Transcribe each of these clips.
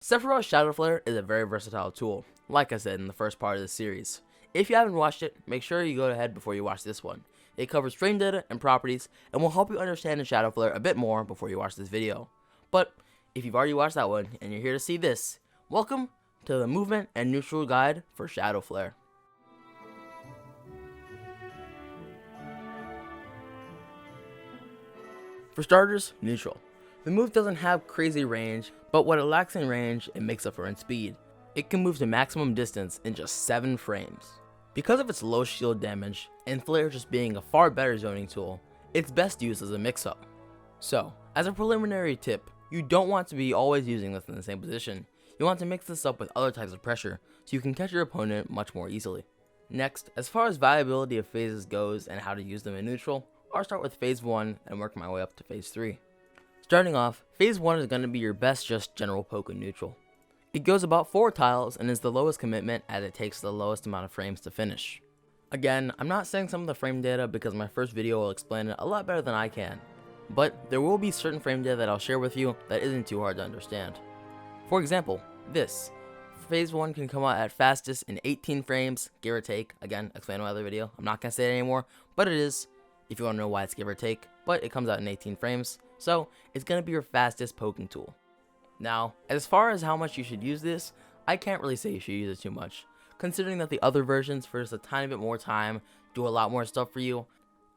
Sephiroth's Shadow Flare is a very versatile tool, like I said in the first part of this series. If you haven't watched it, make sure you go ahead before you watch this one. It covers frame data and properties, and will help you understand the Shadow Flare a bit more before you watch this video. But, if you've already watched that one, and you're here to see this, welcome to the Movement and Neutral Guide for Shadow Flare. For starters, neutral. The move doesn't have crazy range, but what it lacks in range, it makes up for in speed. It can move to maximum distance in just 7 frames. Because of its low shield damage, and Flare just being a far better zoning tool, it's best used as a mix-up. So, as a preliminary tip, you don't want to be always using this in the same position. You want to mix this up with other types of pressure, so you can catch your opponent much more easily. Next, as far as viability of phases goes and how to use them in neutral, I'll start with phase 1 and work my way up to phase 3. Starting off, phase 1 is going to be your best just general poke in neutral. It goes about 4 tiles and is the lowest commitment as it takes the lowest amount of frames to finish. Again, I'm not saying some of the frame data because my first video will explain it a lot better than I can, but there will be certain frame data that I'll share with you that isn't too hard to understand. For example, this. Phase 1 can come out at fastest in 18 frames, give or take. Again, explain in my other video. I'm not going to say it anymore, but it is, if you want to know why it's give or take, but it comes out in 18 frames, so it's going to be your fastest poking tool. Now, as far as how much you should use this, I can't really say you should use it too much, considering that the other versions for just a tiny bit more time do a lot more stuff for you,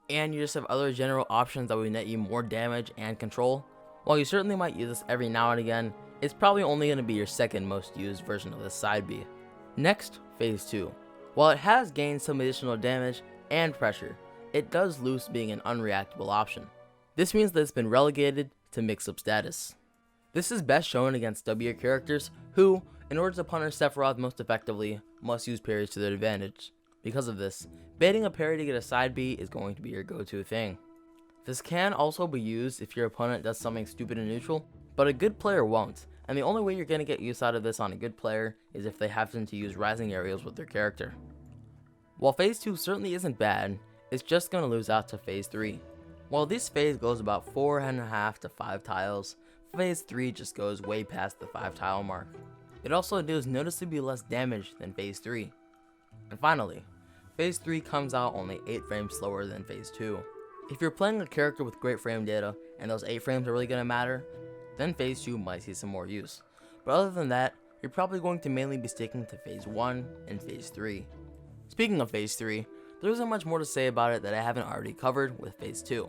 and you just have other general options that will net you more damage and control. While you certainly might use this every now and again, it's probably only going to be your second most used version of this side B. Next, phase 2. While it has gained some additional damage and pressure, it does lose being an unreactable option. This means that it's been relegated to mix-up status. This is best shown against W characters who, in order to punish Sephiroth most effectively, must use parries to their advantage. Because of this, baiting a parry to get a side B is going to be your go-to thing. This can also be used if your opponent does something stupid in neutral, but a good player won't, and the only way you're going to get use out of this on a good player is if they happen to use rising aerials with their character. While phase 2 certainly isn't bad, it's just going to lose out to phase 3. While this phase goes about 4.5 to 5 tiles, phase 3 just goes way past the 5 tile mark. It also deals noticeably less damage than phase 3. And finally, phase 3 comes out only 8 frames slower than phase 2. If you're playing a character with great frame data, and those 8 frames are really going to matter, then phase 2 might see some more use. But other than that, you're probably going to mainly be sticking to phase 1 and phase 3. Speaking of phase 3, there isn't much more to say about it that I haven't already covered with phase 2.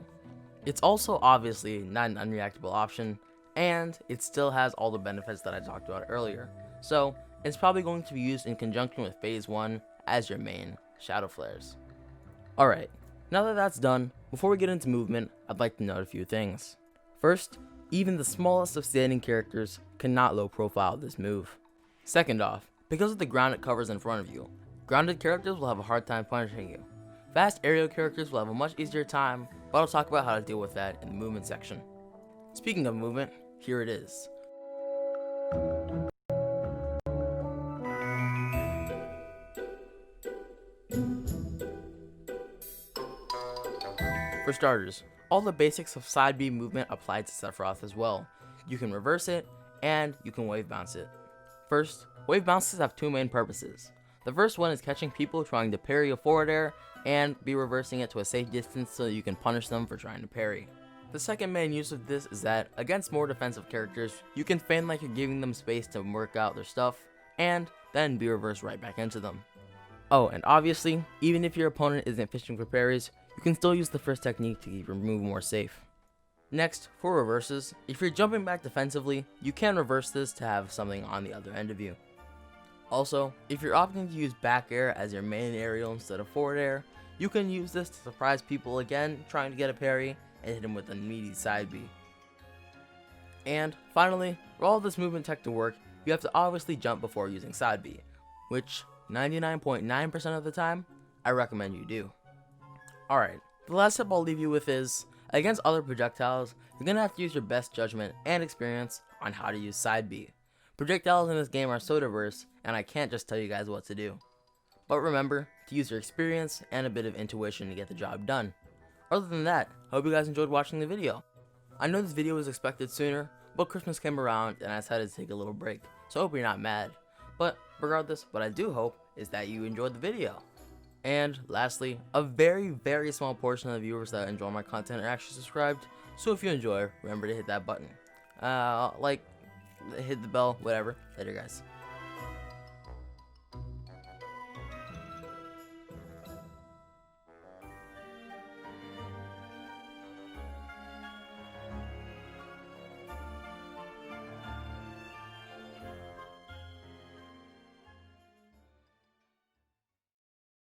It's also obviously not an unreactable option, and it still has all the benefits that I talked about earlier, so it's probably going to be used in conjunction with phase 1 as your main Shadow Flares. Alright, now that that's done, before we get into movement, I'd like to note a few things. First, even the smallest of standing characters cannot low profile this move. Second off, because of the ground it covers in front of you, grounded characters will have a hard time punishing you. Fast aerial characters will have a much easier time, but I'll talk about how to deal with that in the movement section. Speaking of movement, here it is. For starters, all the basics of side B movement apply to Sephiroth as well. You can reverse it, and you can wave bounce it. First, wave bounces have 2 main purposes. The first one is catching people trying to parry a forward air, and be reversing it to a safe distance so you can punish them for trying to parry. The second main use of this is that, against more defensive characters, you can feign like you're giving them space to work out their stuff, and then be reversed right back into them. Oh, and obviously, even if your opponent isn't fishing for parries, you can still use the first technique to keep your move more safe. Next, for reverses, if you're jumping back defensively, you can reverse this to have something on the other end of you. Also, if you're opting to use back air as your main aerial instead of forward air, you can use this to surprise people again trying to get a parry and hit them with a meaty side B. And finally, for all this movement tech to work, you have to obviously jump before using side B, which 99.9% of the time, I recommend you do. Alright, the last tip I'll leave you with is, against other projectiles, you're going to have to use your best judgment and experience on how to use side B. Projectiles in this game are so diverse, and I can't just tell you guys what to do. But remember to use your experience and a bit of intuition to get the job done. Other than that, I hope you guys enjoyed watching the video. I know this video was expected sooner, but Christmas came around and I decided to take a little break. so I hope you're not mad. But regardless, what I do hope is that you enjoyed the video. And lastly, a very small portion of the viewers that enjoy my content are actually subscribed, so if you enjoy, remember to hit that button. Hit the bell, whatever. Later, guys.